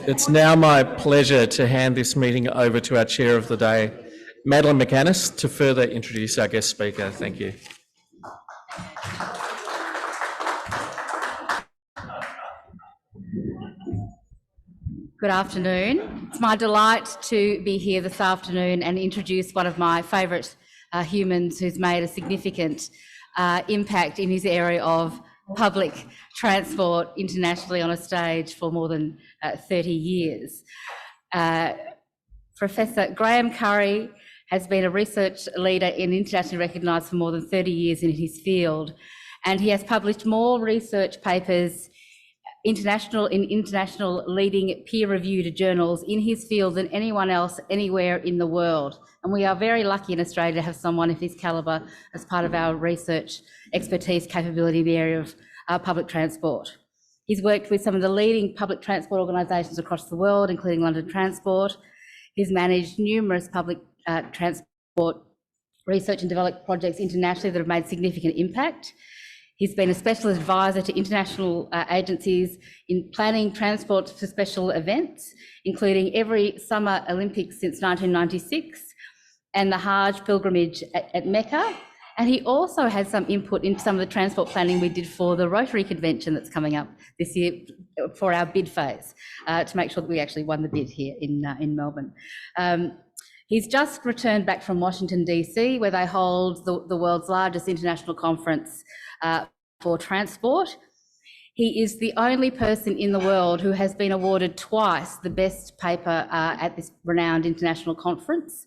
It's now my pleasure to hand this meeting over to our Chair of the Day, Madeline McManus, to further introduce our guest speaker. Thank you. Good afternoon. It's my delight to be here this afternoon and introduce one of my favourite humans who's made a significant impact in his area of public transport internationally on a stage for more than 30 years. Professor Graham Currie has been a research leader and internationally recognised for more than 30 years in his field, and he has published more research papers in international leading peer-reviewed journals in his field than anyone else anywhere in the world. And we are very lucky in Australia to have someone of his calibre as part of our research expertise capability in the area of public transport. He's worked with some of the leading public transport organisations across the world, including London Transport. He's managed numerous public transport research and development projects internationally that have made significant impact. He's been a special advisor to international agencies in planning transport for special events, including every Summer Olympics since 1996 and the Hajj pilgrimage at Mecca. And he also had some input into some of the transport planning we did for the Rotary convention that's coming up this year for our bid phase, to make sure that we actually won the bid here in Melbourne. He's just returned back from Washington, DC, where they hold the world's largest international conference for transport. He is the only person in the world who has been awarded twice the best paper at this renowned international conference.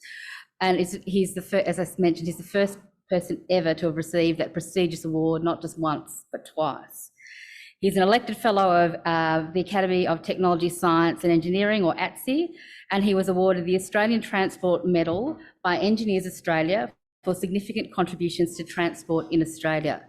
And he's the first, as I mentioned, he's the first person ever to have received that prestigious award, not just once, but twice. He's an elected fellow of the Academy of Technology, Science and Engineering, or ATSE, and he was awarded the Australian Transport Medal by Engineers Australia for significant contributions to transport in Australia.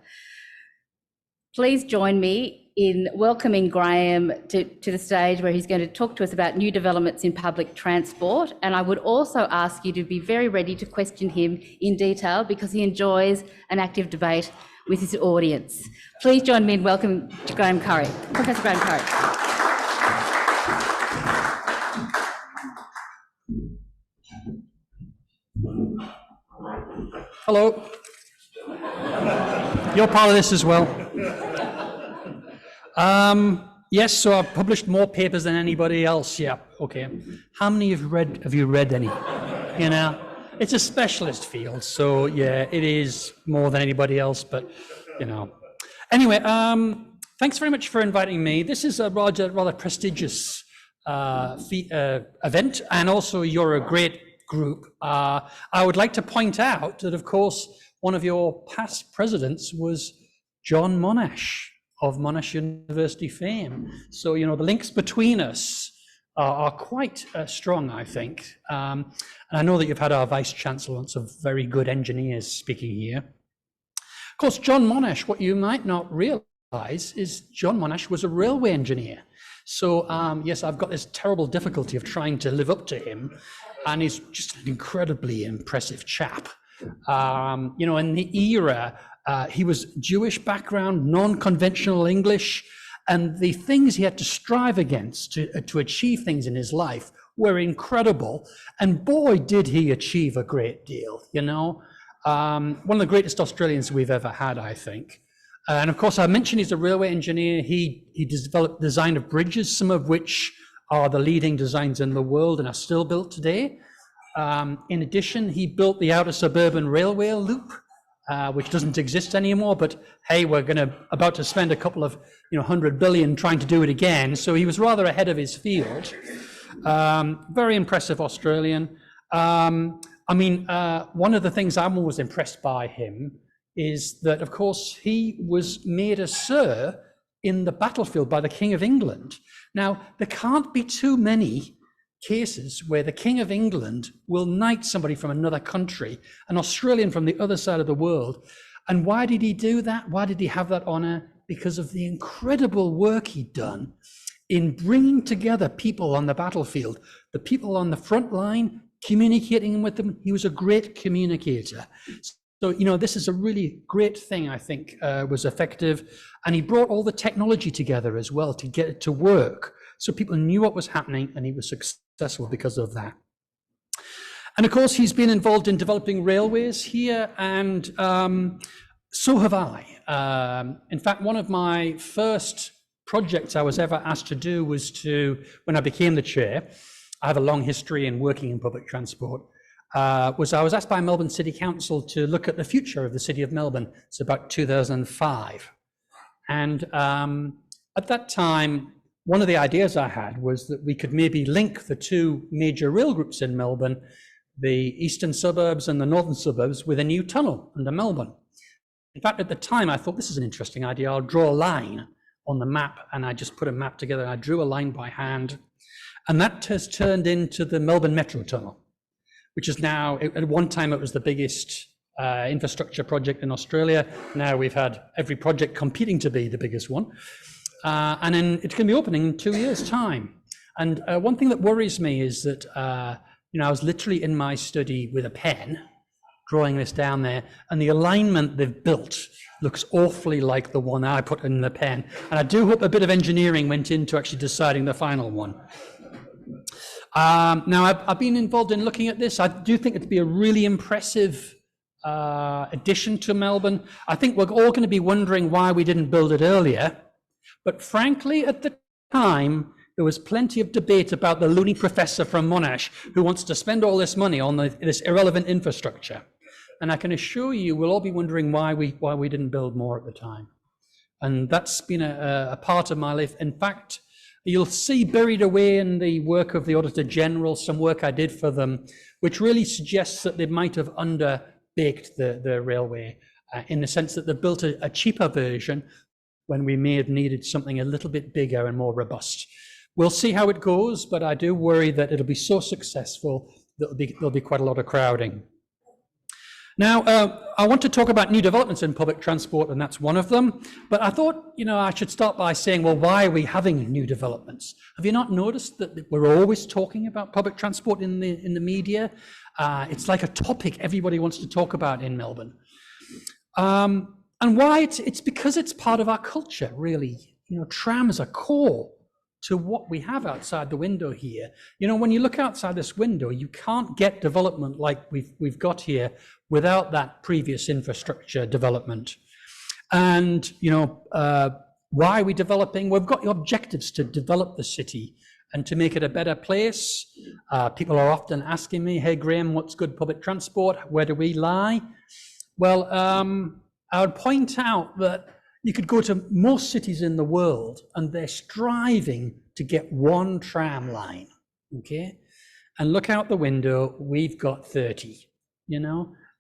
Please join me in welcoming Graham to the stage, where he's going to talk to us about new developments in public transport. And I would also ask you to be very ready to question him in detail, because he enjoys an active debate with his audience. Please join me in welcoming Graham Currie, Professor Graham Currie. Hello. You're part of this as well. Yes, so I've published more papers than anybody else. Yeah, okay. How many have you read any? You know, it's a specialist field, so yeah, it is more than anybody else, but you know. Anyway, thanks very much for inviting me. This is a rather prestigious event, and also you're a great group. I would like to point out that, of course, one of your past presidents was John Monash of Monash University fame. So, you know, the links between us are quite strong, I think. And I know that you've had our Vice-Chancellor, lots of very good engineers speaking here. Of course, John Monash, what you might not realise is John Monash was a railway engineer. So, yes, I've got this terrible difficulty of trying to live up to him. And he's just an incredibly impressive chap. You know, in the era, he was Jewish background, non-conventional English, and the things he had to strive against to achieve things in his life were incredible. And boy, did he achieve a great deal, you know. One of the greatest Australians we've ever had, I think. And of course, I mentioned he's a railway engineer. He developed design of bridges, some of which are the leading designs in the world and are still built today. In addition, he built the outer suburban railway loop, which doesn't exist anymore, but hey, we're about to spend a couple of 100 billion trying to do it again. So he was rather ahead of his field. Very impressive Australian. I mean, one of the things I'm always impressed by him is that, of course, he was made a Sir in the battlefield by the King of England. Now, there can't be too many cases where the King of England will knight somebody from another country, an Australian from the other side of the world. And why did he do that? Why did he have that honour? Because of the incredible work he'd done in bringing together people on the battlefield, the people on the front line, communicating with them. He was a great communicator. So, this is a really great thing, I think, was effective. And he brought all the technology together as well to get it to work. So people knew what was happening, and he was successful because of that. And of course, he's been involved in developing railways here, and so have I. In fact, one of my first projects I was ever asked to do was when I became the chair, I have a long history in working in public transport, I was asked by Melbourne City Council to look at the future of the city of Melbourne. It's about 2005. And at that time, one of the ideas I had was that we could maybe link the two major rail groups in Melbourne, the eastern suburbs and the northern suburbs, with a new tunnel under Melbourne. In fact, at the time, I thought this is an interesting idea. I'll draw a line on the map, and I just put a map together. I drew a line by hand, and that has turned into the Melbourne Metro Tunnel, which is now, at one time, it was the biggest infrastructure project in Australia. Now we've had every project competing to be the biggest one. And then it's going to be opening in 2 years' time. And one thing that worries me is that, I was literally in my study with a pen, drawing this down there, and the alignment they've built looks awfully like the one I put in the pen. And I do hope a bit of engineering went into actually deciding the final one. Now, I've been involved in looking at this. I do think it'd be a really impressive addition to Melbourne. I think we're all going to be wondering why we didn't build it earlier. But frankly, at the time, there was plenty of debate about the loony professor from Monash who wants to spend all this money on this irrelevant infrastructure. And I can assure you, we'll all be wondering why we didn't build more at the time. And that's been a part of my life. In fact, you'll see buried away in the work of the Auditor General some work I did for them, which really suggests that they might have underbaked the railway in the sense that they built a cheaper version when we may have needed something a little bit bigger and more robust. We'll see how it goes, but I do worry that it'll be so successful that there'll be quite a lot of crowding. Now, I want to talk about new developments in public transport, and that's one of them. But I thought, I should start by saying, well, why are we having new developments? Have you not noticed that we're always talking about public transport in the media? It's like a topic everybody wants to talk about in Melbourne. And why? It's because it's part of our culture, really. Trams are core to what we have outside the window here. When you look outside this window, you can't get development like we've got here without that previous infrastructure development. And, why are we developing? We've got the objectives to develop the city and to make it a better place. People are often asking me, hey, Graham, what's good public transport? Where do we lie? Well, I would point out that you could go to most cities in the world and they're striving to get one tram line, okay? And look out the window, we've got 30,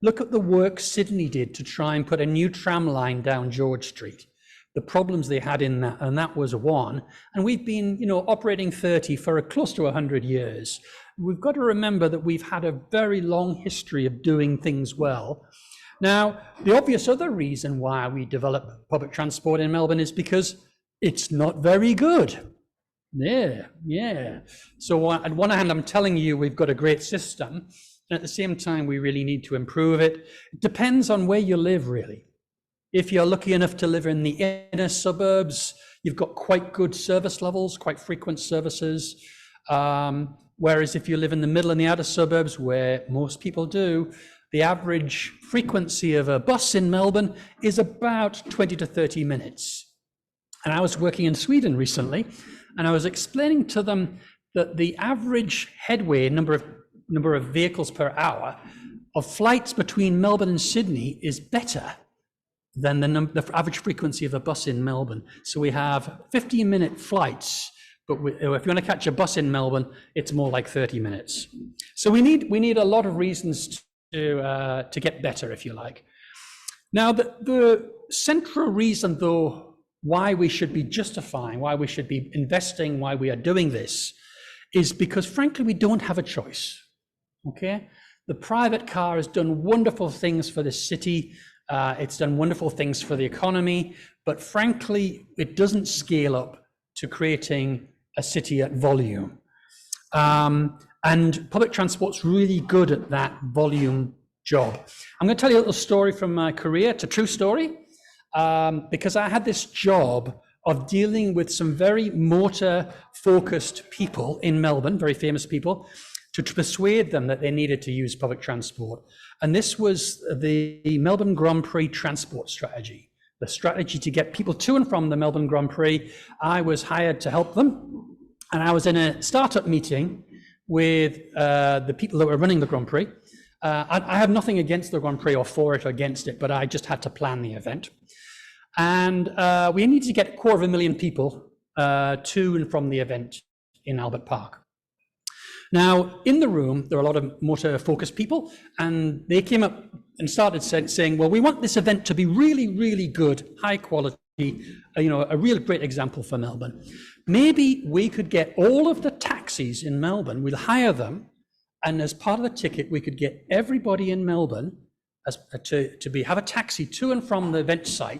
Look at the work Sydney did to try and put a new tram line down George Street. The problems they had in that, and that was one. And we've been, operating 30 for close to 100 years. We've got to remember that we've had a very long history of doing things well. Now, the obvious other reason why we develop public transport in Melbourne is because it's not very good. Yeah. So on one hand, I'm telling you we've got a great system, and at the same time, we really need to improve it. It depends on where you live, really. If you're lucky enough to live in the inner suburbs, you've got quite good service levels, quite frequent services. Whereas if you live in the middle and the outer suburbs, where most people do, the average frequency of a bus in Melbourne is about 20 to 30 minutes. And I was working in Sweden recently, and I was explaining to them that the average headway, number of vehicles per hour, of flights between Melbourne and Sydney is better than the average frequency of a bus in Melbourne. So we have 15-minute flights, but if you want to catch a bus in Melbourne, it's more like 30 minutes. So we need a lot of reasons to get better, if you like. Now, the central reason, though, why we should be justifying, why we should be investing, why we are doing this, is because, frankly, we don't have a choice, okay? The private car has done wonderful things for this city. It's done wonderful things for the economy, but frankly, it doesn't scale up to creating a city at volume. And public transport's really good at that volume job. I'm going to tell you a little story from my career. It's a true story, because I had this job of dealing with some very motor-focused people in Melbourne, very famous people, to persuade them that they needed to use public transport. And this was the Melbourne Grand Prix transport strategy, the strategy to get people to and from the Melbourne Grand Prix. I was hired to help them, and I was in a startup meeting with the people that were running the Grand Prix. I have nothing against the Grand Prix or for it or against it, but I just had to plan the event. And we needed to get 250,000 people to and from the event in Albert Park. Now, in the room, there are a lot of motor-focused people, and they came up and started saying, well, we want this event to be really, really good, high quality, a real great example for Melbourne. Maybe we could get all of the taxis in Melbourne, we'll hire them, and as part of the ticket, we could get everybody in Melbourne have a taxi to and from the event site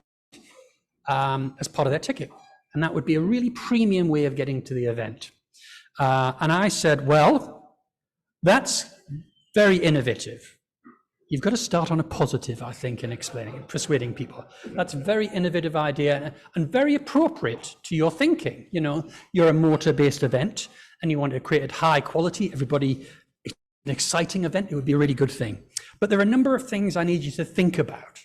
as part of their ticket. And that would be a really premium way of getting to the event. And I said, well, that's very innovative. You've got to start on a positive, I think, in explaining and persuading people. That's a very innovative idea and very appropriate to your thinking. You know, you're a motor-based event and you want to create high quality, everybody, an exciting event, it would be a really good thing. But there are a number of things I need you to think about,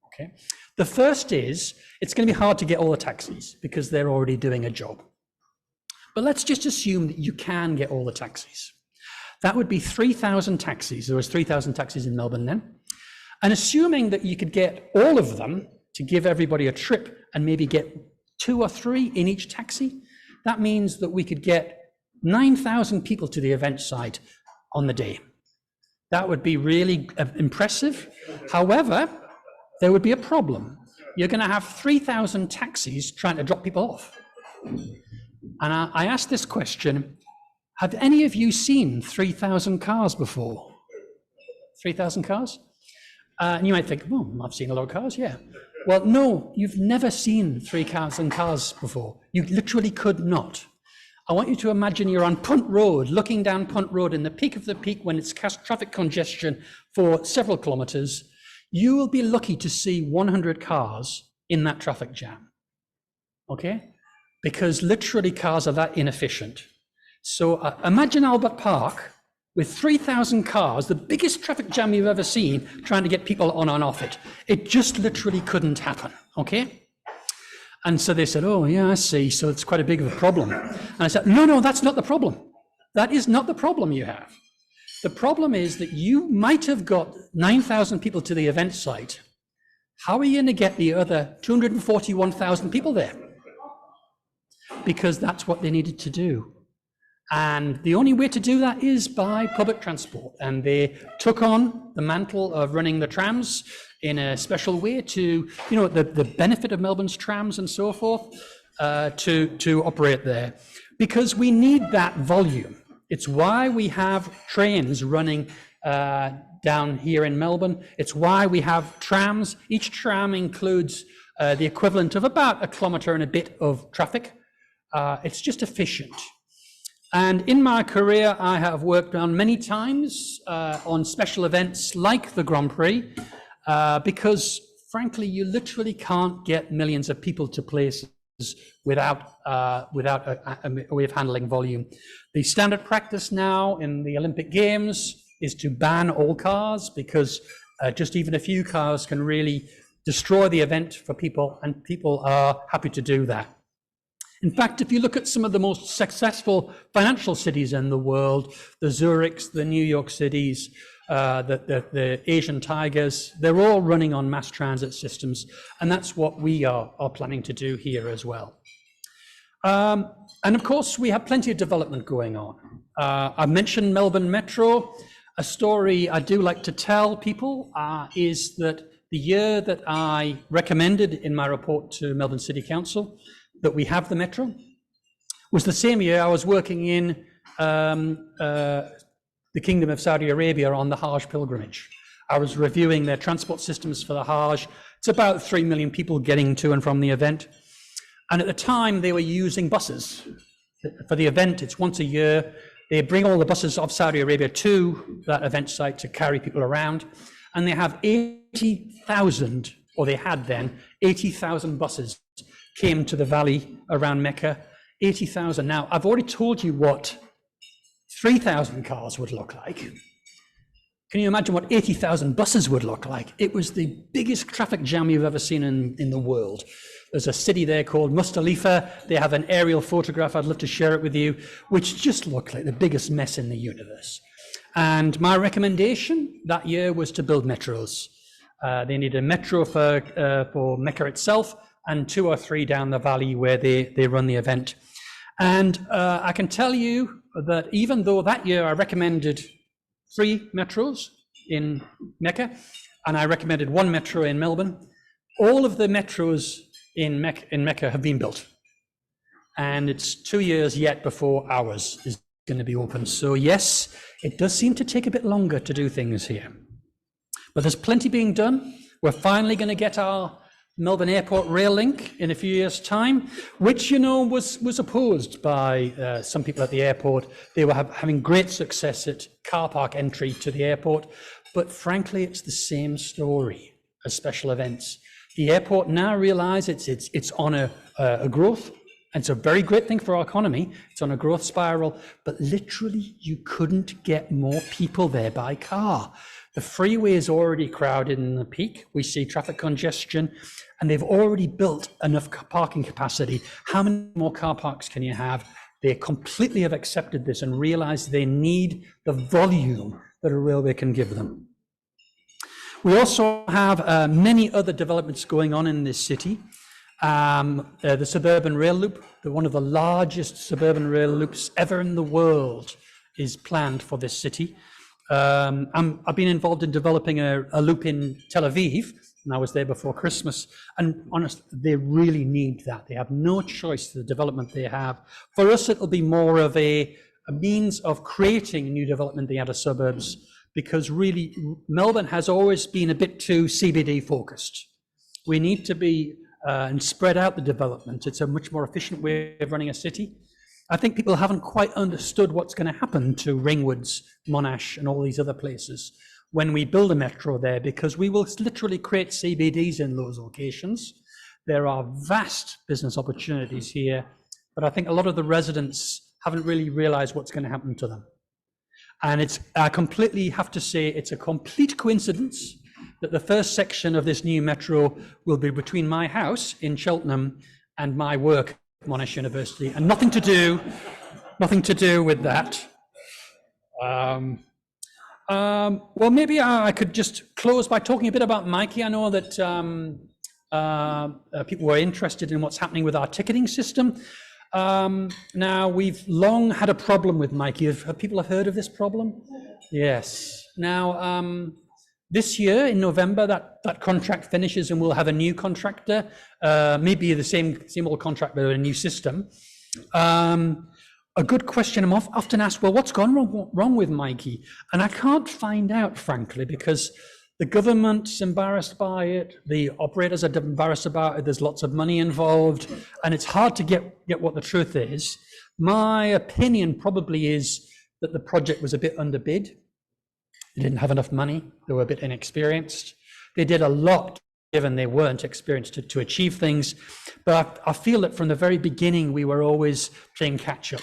okay? The first is, it's going to be hard to get all the taxis because they're already doing a job. But let's just assume that you can get all the taxis. That would be 3,000 taxis. There was 3,000 taxis in Melbourne then. And assuming that you could get all of them to give everybody a trip and maybe get 2 or 3 in each taxi, that means that we could get 9,000 people to the event site on the day. That would be really impressive. However, there would be a problem. You're going to have 3,000 taxis trying to drop people off. And I asked this question, have any of you seen 3,000 cars before? 3,000 cars? And you might think, well, I've seen a lot of cars, yeah. Well, no, you've never seen 3,000 cars before. You literally could not. I want you to imagine you're on Punt Road, looking down Punt Road in the peak of the peak when it's traffic congestion for several kilometers. You will be lucky to see 100 cars in that traffic jam, okay? Because literally cars are that inefficient. So imagine Albert Park with 3,000 cars, the biggest traffic jam you've ever seen, trying to get people on and off it. It just literally couldn't happen, okay? And so they said, oh, yeah, I see. So it's quite a big of a problem. And I said, no, that's not the problem. That is not the problem you have. The problem is that you might have got 9,000 people to the event site. How are you going to get the other 241,000 people there? Because that's what they needed to do. And the only way to do that is by public transport. And they took on the mantle of running the trams in a special way to, you know, the benefit of Melbourne's trams and so forth, to operate there. Because we need that volume. It's why we have trains running down here in Melbourne. It's why we have trams. Each tram includes the equivalent of about 1 kilometre and a bit of traffic. It's just efficient. And in my career, I have worked on many times on special events like the Grand Prix, because frankly, you literally can't get millions of people to places without a way of handling volume. The standard practice now in the Olympic Games is to ban all cars, because just even a few cars can really destroy the event for people, and people are happy to do that. In fact, if you look at some of the most successful financial cities in the world, the Zurichs, the New York cities, the Asian Tigers, they're all running on mass transit systems, and that's what we are planning to do here as well. And of course, we have plenty of development going on. I mentioned Melbourne Metro. A story I do like to tell people is that the year that I recommended in my report to Melbourne City Council that we have the Metro was the same year I was working in the Kingdom of Saudi Arabia on the Hajj pilgrimage. I was reviewing their transport systems for the Hajj. It's about 3 million people getting to and from the event. And at the time, they were using buses. For the event, it's once a year. They bring all the buses of Saudi Arabia to that event site to carry people around. And they have 80,000, or they had then, 80,000 buses came to the valley around Mecca. 80,000. Now, I've already told you what 3,000 cars would look like. Can you imagine what 80,000 buses would look like? It was the biggest traffic jam you've ever seen in the world. There's a city there called Mustalifa. They have an aerial photograph. I'd love to share it with you, which just looked like the biggest mess in the universe. And my recommendation that year was to build metros. They needed a metro for Mecca itself and 2 or 3 down the valley where they run the event. And I can tell you that even though that year I recommended 3 metros in Mecca, and I recommended 1 metro in Melbourne, all of the metros in Mecca have been built. And it's 2 years yet before ours is going to be open. So yes, it does seem to take a bit longer to do things here. But there's plenty being done. We're finally going to get our Melbourne Airport rail link in a few years' time, which, you know, was opposed by some people at the airport. They were having great success at car park entry to the airport, but frankly, it's the same story as special events. The airport now realises it's on a growth, and it's a very great thing for our economy. It's on a growth spiral, but literally you couldn't get more people there by car. The freeway is already crowded in the peak. We see traffic congestion, and they've already built enough parking capacity. How many more car parks can you have? They completely have accepted this and realize they need the volume that a railway can give them. We also have many other developments going on in this city. The suburban rail loop, one of the largest suburban rail loops ever in the world, is planned for this city. I've been involved in developing a loop in Tel Aviv, and I was there before Christmas, and honestly, they really need that. They have no choice to the development they have. For us, it'll be more of a means of creating new development in the outer suburbs, because really, Melbourne has always been a bit too CBD focused. We need to be and spread out the development. It's a much more efficient way of running a city. I think people haven't quite understood what's going to happen to Ringwoods, Monash, and all these other places when we build a metro there, because we will literally create CBDs in those locations. There are vast business opportunities here, but I think a lot of the residents haven't really realized what's going to happen to them. And I completely have to say, it's a complete coincidence that the first section of this new metro will be between my house in Cheltenham and my work at Monash University, and nothing to do with that. Well, maybe I could just close by talking a bit about Mikey. I know that people were interested in what's happening with our ticketing system. Now, we've long had a problem with Mikey. Have people heard of this problem? Yes. Now, this year in November, that contract finishes and we'll have a new contractor, maybe the same old contract but a new system. A good question I'm often asked, well, what's gone wrong with Mikey? And I can't find out, frankly, because the government's embarrassed by it, the operators are embarrassed about it, there's lots of money involved, and it's hard to get what the truth is. My opinion probably is that the project was a bit underbid. They didn't have enough money, they were a bit inexperienced. They did a lot, given they weren't experienced to achieve things, but I feel that from the very beginning, we were always playing catch up.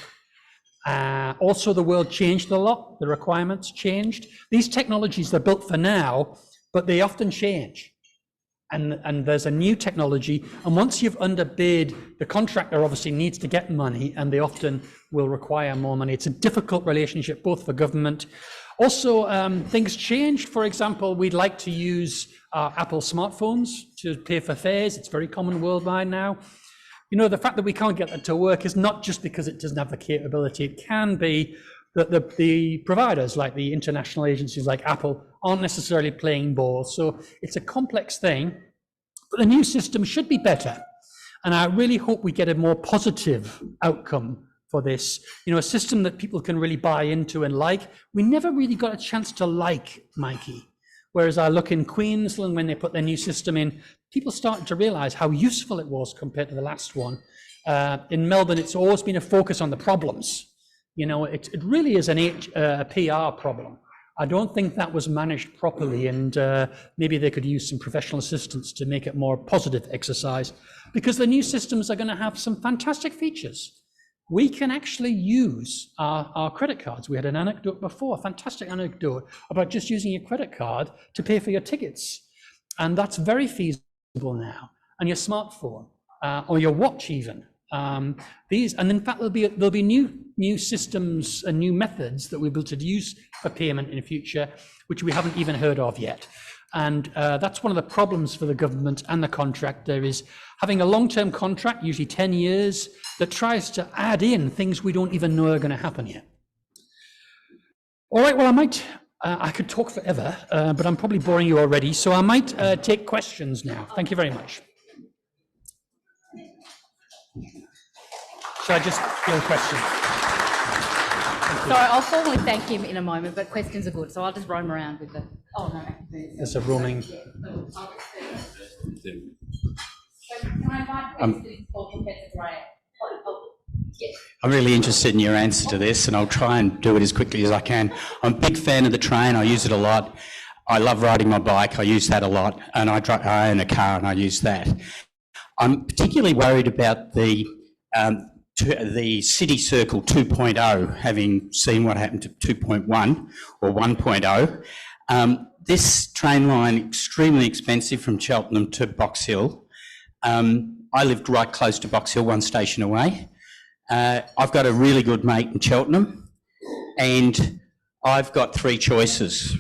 Also, the world changed a lot, the requirements changed. These technologies, they're built for now, but they often change. And there's a new technology, and once you've underbid, the contractor obviously needs to get money, and they often will require more money. It's a difficult relationship, both for government. Also, things changed. For example, we'd like to use Apple smartphones to pay for fares. It's very common worldwide now. You know, the fact that we can't get that to work is not just because it doesn't have the capability. It can be that the providers, like the international agencies like Apple, aren't necessarily playing ball. So it's a complex thing, but the new system should be better. And I really hope we get a more positive outcome for this. You know, a system that people can really buy into and like. We never really got a chance to like Mikey. Whereas I look in Queensland, when they put their new system in, people started to realize how useful it was compared to the last one. In Melbourne, it's always been a focus on the problems. You know, it really is a PR problem. I don't think that was managed properly, and maybe they could use some professional assistance to make it more positive exercise, because the new systems are going to have some fantastic features. We can actually use our credit cards. We had an anecdote before, a fantastic anecdote about just using your credit card to pay for your tickets. And that's very feasible now. And your smartphone, or your watch even. And in fact, there'll be new systems and new methods that we'll be able to use for payment in the future, which we haven't even heard of yet. And that's one of the problems for the government and the contractor, is having a long-term contract, usually 10 years, that tries to add in things we don't even know are going to happen yet. All right, well, I could talk forever, but I'm probably boring you already, so I might take questions now. Thank you very much. So I just do a question. Sorry, I'll formally thank him in a moment, but questions are good, so I'll just roam around with the. Oh no, There's a roaming. So can I invite questions for Professor Graham? Yes. I'm really interested in your answer to this, and I'll try and do it as quickly as I can. I'm a big fan of the train. I use it a lot. I love riding my bike. I use that a lot, and I own a car and I use that. I'm particularly worried about the City Circle 2.0, having seen what happened to 2.1 or 1.0. This train line, extremely expensive from Cheltenham to Box Hill. I lived right close to Box Hill, one station away. I've got a really good mate in Cheltenham, and I've got three choices.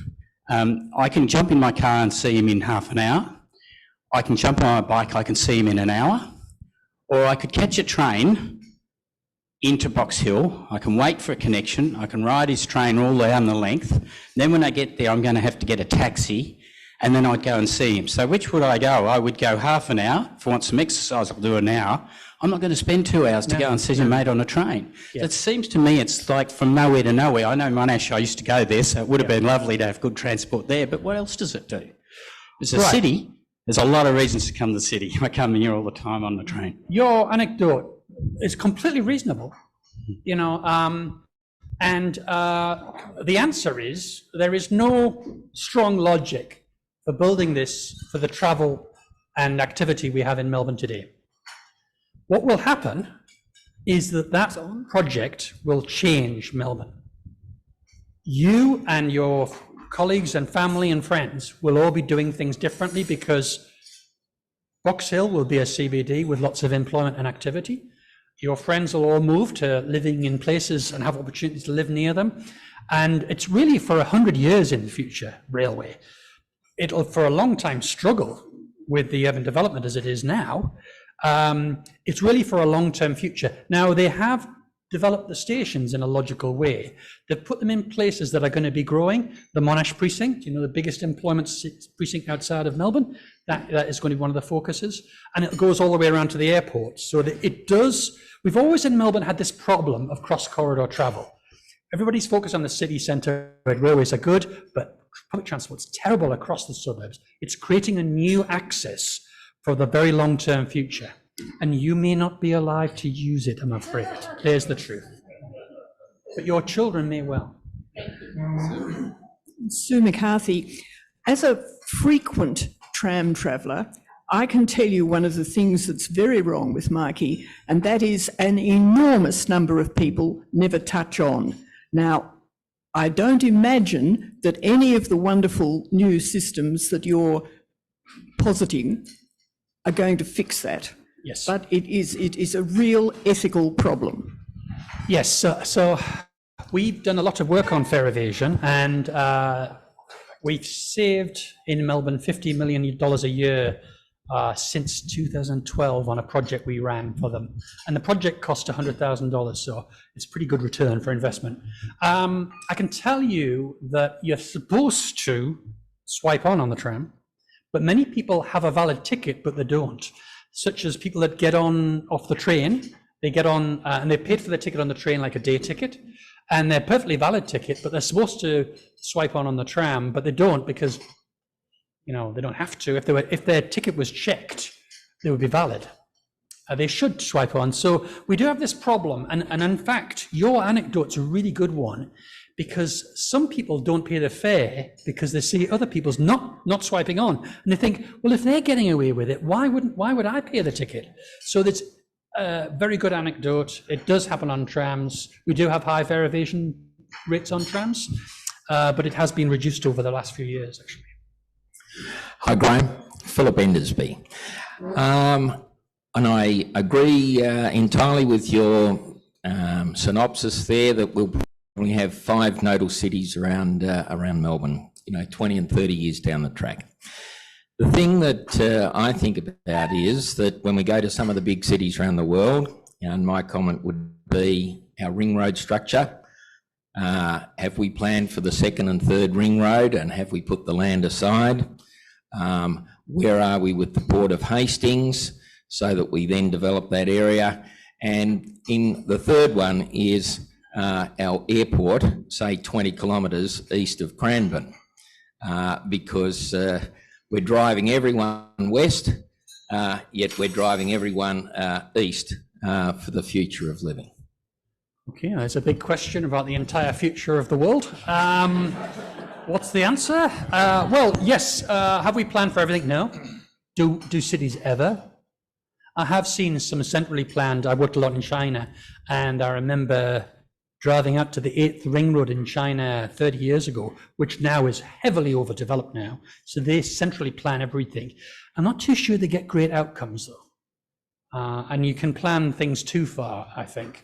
I can jump in my car and see him in half an hour. I can jump on my bike, I can see him in an hour. Or I could catch a train into Box Hill. I can wait for a connection. I can ride his train all down the length. Then when I get there, I'm going to have to get a taxi, and then I'd go and see him. So which would I go? I would go half an hour. If I want some exercise, I'll do an hour. I'm not going to spend 2 hours to go and see your mate on a train. Yeah. It seems to me it's like from nowhere to nowhere. I know Monash, I used to go there, so it would have been lovely to have good transport there, but what else does it do? It's a city. There's a lot of reasons to come to the city. I come here all the time on the train. Your anecdote is completely reasonable, you know, and the answer is there is no strong logic for building this for the travel and activity we have in Melbourne today. What will happen is that project will change Melbourne. You and your colleagues and family and friends will all be doing things differently, because Box Hill will be a CBD with lots of employment and activity. Your friends will all move to living in places and have opportunities to live near them. And it's really for 100 years in the future, railway. It'll for a long time struggle with the urban development as it is now. It's really for a long-term future. Now, they have develop the stations in a logical way. They've put them in places that are going to be growing. The Monash precinct, you know, the biggest employment precinct outside of Melbourne, that is going to be one of the focuses. And it goes all the way around to the airport. So that it does, we've always in Melbourne had this problem of cross-corridor travel. Everybody's focused on the city centre, railways are good, but public transport's terrible across the suburbs. It's creating a new access for the very long-term future. And you may not be alive to use it, I'm afraid. There's the truth. But your children may well. Sue McCarthy, as a frequent tram traveller, I can tell you one of the things that's very wrong with Mikey, and that is an enormous number of people never touch on. Now, I don't imagine that any of the wonderful new systems that you're positing are going to fix that. Yes. But it is a real ethical problem. Yes, so we've done a lot of work on fare evasion, and we've saved in Melbourne $50 million a year since 2012 on a project we ran for them. And the project cost $100,000, so it's a pretty good return for investment. I can tell you that you're supposed to swipe on the tram, but many people have a valid ticket, but they don't. Such as people that get on off the train, they get on and they paid for the ticket on the train like a day ticket, and they're perfectly valid ticket, but they're supposed to swipe on the tram, but they don't, because you know they don't have to. If their ticket was checked, they would be valid. They should swipe on. So we do have this problem, and in fact, your anecdote's a really good one, because some people don't pay the fare because they see other people's not swiping on, and they think, well, if they're getting away with it, why would I pay the ticket? So that's a very good anecdote. It does happen on trams. We do have high fare evasion rates on trams, but it has been reduced over the last few years, actually. Hi, Graham. Philip Endersby. And I agree entirely with your synopsis there that we'll probably have 5 nodal cities around Melbourne, 20 and 30 years down the track. The thing that I think about is that when we go to some of the big cities around the world, and my comment would be our ring road structure. Have we planned for the 2nd and 3rd ring road, and have we put the land aside? Where are we with the Port of Hastings, so that we then develop that area? And in the 3rd one is our airport, say 20 kilometres east of Cranbourne, because we're driving everyone west, yet we're driving everyone east for the future of living. Okay, there's a big question about the entire future of the world. What's the answer? Well, yes. Have we planned for everything? No. Do cities ever? I have seen some centrally planned. I worked a lot in China, and I remember driving out to the 8th ring road in China 30 years ago, which now is heavily overdeveloped now. So they centrally plan everything. I'm not too sure they get great outcomes, though. And you can plan things too far, I think.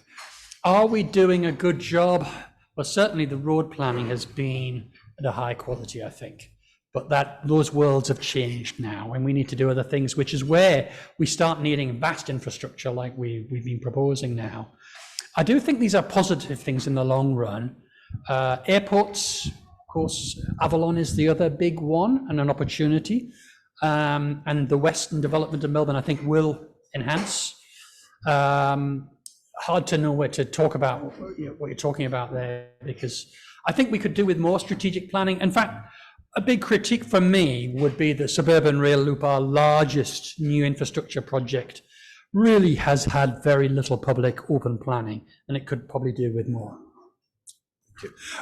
Are we doing a good job? Well, certainly the road planning has been at a high quality, I think. But those worlds have changed now, and we need to do other things, which is where we start needing vast infrastructure like we've been proposing now. I do think these are positive things in the long run. Airports, of course, Avalon is the other big one and an opportunity. And the Western development of Melbourne, I think, will enhance. Hard to know where to talk about what you're talking about there, because I think we could do with more strategic planning. In fact, a big critique for me would be the Suburban Rail Loop, our largest new infrastructure project, really has had very little public open planning, and it could probably do with more.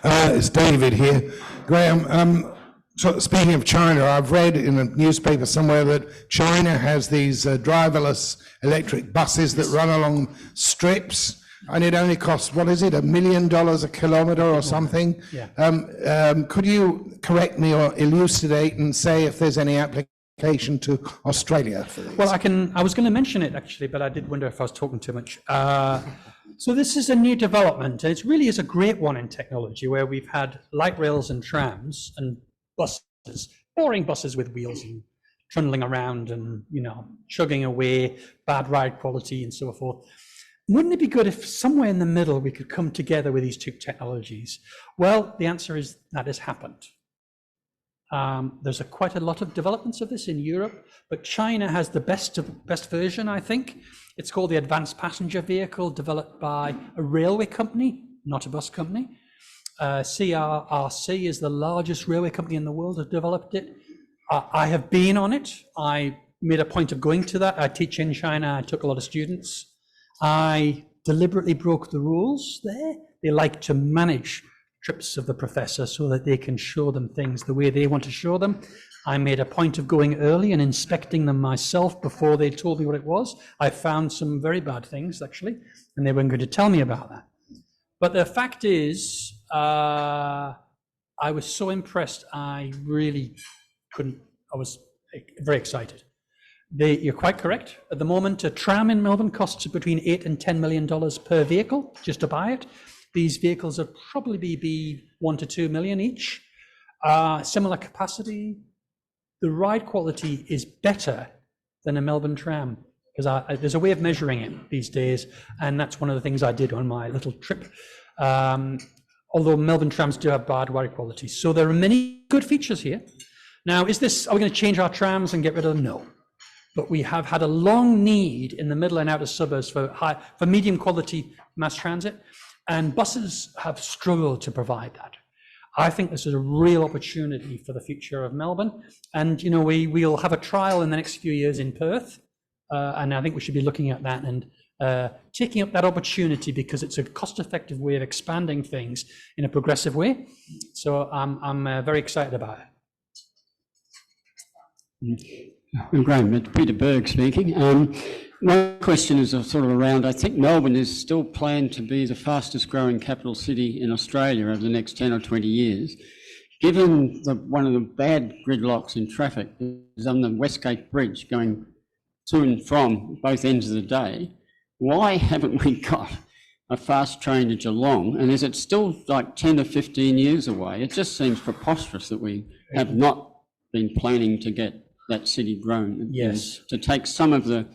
It's David here. Graham, so speaking of China, I've read in a newspaper somewhere that China has these driverless electric buses that run along strips, and it only costs, what is it, $1 million a kilometre or something? Yeah. Could you correct me or elucidate and say if there's any application to Australia for this? Well, I was going to mention it actually, but I did wonder if I was talking too much. So this is a new development, and it really is a great one in technology, where we've had light rails and trams and buses, boring buses with wheels and trundling around and, chugging away, bad ride quality and so forth. Wouldn't it be good if somewhere in the middle we could come together with these two technologies? Well, the answer is that has happened. There's quite a lot of developments of this in Europe, but China has the best version, I think. It's called the Advanced Passenger Vehicle, developed by a railway company, not a bus company. CRRC is the largest railway company in the world that developed it. I have been on it. I made a point of going to that. I teach in China. I took a lot of students. I deliberately broke the rules there. They like to manage trips of the professor so that they can show them things the way they want to show them. I made a point of going early and inspecting them myself before they told me what it was. I found some very bad things, actually, and they weren't going to tell me about that. But the fact is, I was so impressed, I really couldn't, I was very excited. You're quite correct. At the moment, a tram in Melbourne costs between $8 and $10 million per vehicle just to buy it. These vehicles will probably be $1 to $2 million each. Similar capacity. The ride quality is better than a Melbourne tram, because there's a way of measuring it these days, and that's one of the things I did on my little trip. Although Melbourne trams do have bad ride quality. So there are many good features here. Now, are we going to change our trams and get rid of them? No. But we have had a long need in the middle and outer suburbs for medium quality mass transit, and buses have struggled to provide that. I think this is a real opportunity for the future of Melbourne. And, we'll have a trial in the next few years in Perth, and I think we should be looking at that and taking up that opportunity because it's a cost-effective way of expanding things in a progressive way. So I'm very excited about it. Graham, it's Peter Berg speaking. My question is sort of around, I think Melbourne is still planned to be the fastest growing capital city in Australia over the next 10 or 20 years. Given one of the bad gridlocks in traffic is on the Westgate Bridge going to and from both ends of the day, why haven't we got a fast train to Geelong? And is it still like 10 or 15 years away? It just seems preposterous that we have not been planning to get that city grown. Yes. To take some of the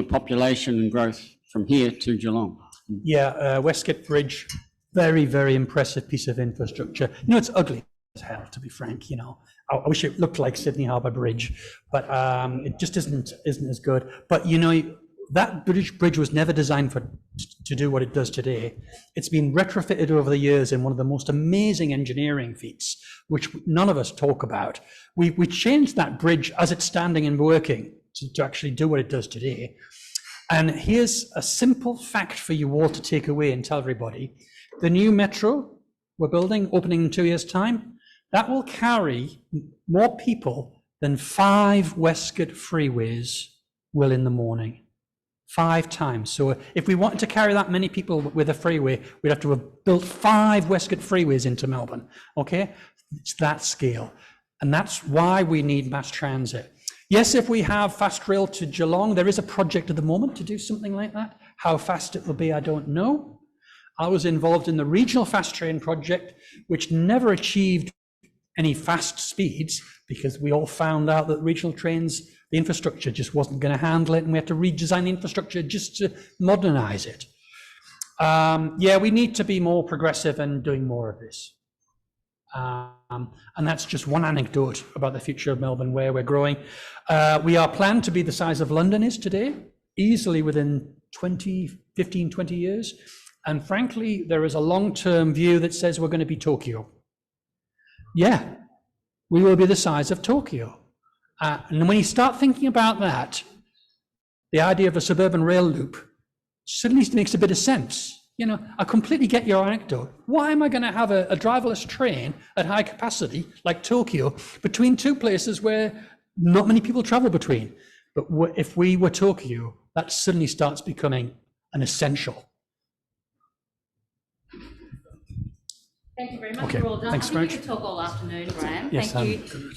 population and growth from here to Geelong. Yeah, Westgate Bridge, very, very impressive piece of infrastructure. You know, it's ugly as hell, to be frank. You know, I wish it looked like Sydney Harbour Bridge, but it just isn't as good. But you know, that bridge was never designed to do what it does today. It's been retrofitted over the years in one of the most amazing engineering feats, which none of us talk about. We changed that bridge as it's standing and working to actually do what it does today. And here's a simple fact for you all to take away and tell everybody. The new metro we're building, opening in 2 years' time, that will carry more people than 5 Westgate freeways will in the morning. 5 times. So if we wanted to carry that many people with a freeway, we'd have to have built 5 Westgate freeways into Melbourne. Okay? It's that scale. And that's why we need mass transit. Yes, if we have fast rail to Geelong, there is a project at the moment to do something like that. How fast it will be, I don't know. I was involved in the regional fast train project, which never achieved any fast speeds because we all found out that regional trains, the infrastructure just wasn't going to handle it, and we had to redesign the infrastructure just to modernize it. Yeah, we need to be more progressive and doing more of this. And that's just one anecdote about the future of Melbourne, where we're growing. We are planned to be the size of London is today, easily within 15, 20 years. And frankly, there is a long-term view that says we're going to be Tokyo. Yeah, we will be the size of Tokyo. And when you start thinking about that, the idea of a suburban rail loop suddenly makes a bit of sense. You know, I completely get your anecdote. Why am I going to have a driverless train at high capacity, like Tokyo, between 2 places where not many people travel between? But if we were Tokyo, that suddenly starts becoming an essential. Thank you very much. Okay, We're all done. thanks I very think much. you could talk all afternoon, Graham. Yes,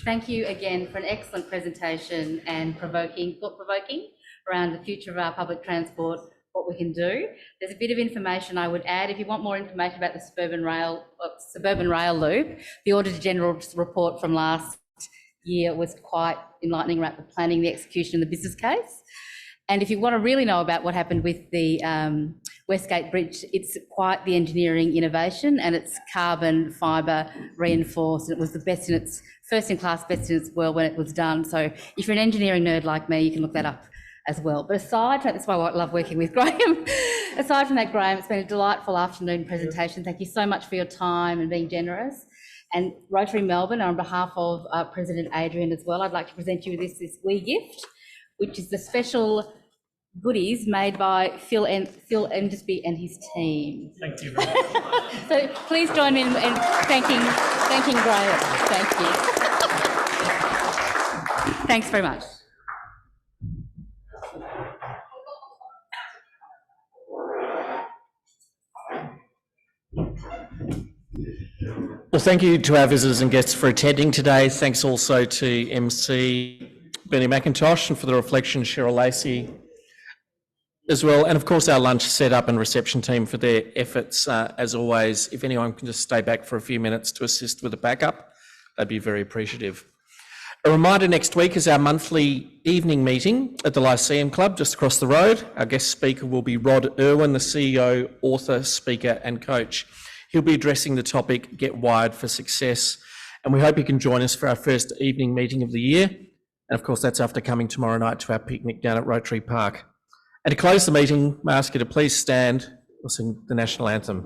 Thank you again for an excellent presentation and thought-provoking around the future of our public transport, what we can do. There's a bit of information I would add. If you want more information about the suburban rail loop, the Auditor General's report from last year was quite enlightening about the planning, the execution and the business case. And if you want to really know about what happened with the Westgate Bridge, it's quite the engineering innovation, and it's carbon fibre reinforced. It was the best in its, first in class, best in its world when it was done. So if you're an engineering nerd like me, you can look that up as well. But aside from, that's why I love working with Graham. Aside from that, Graham, it's been a delightful afternoon presentation. Thank you so much for your time and being generous. And Rotary Melbourne, on behalf of President Adrian as well, I'd like to present you with this wee gift, which is the special goodies made by Phil Endesby and his team. Thank you very much. So please join me in thanking Graham. Thank you. Thanks very much. Well, thank you to our visitors and guests for attending today. Thanks also to MC Bernie McIntosh and for the reflection, Cheryl Lacey as well. And of course, our lunch setup and reception team for their efforts. As always, if anyone can just stay back for a few minutes to assist with the backup, they'd be very appreciative. A reminder, next week is our monthly evening meeting at the Lyceum Club just across the road. Our guest speaker will be Rod Irwin, the CEO, author, speaker and coach. He'll be addressing the topic, Get Wired for Success. And we hope you can join us for our first evening meeting of the year. And of course, that's after coming tomorrow night to our picnic down at Rotary Park. And to close the meeting, I ask you to please stand, we'll sing the national anthem.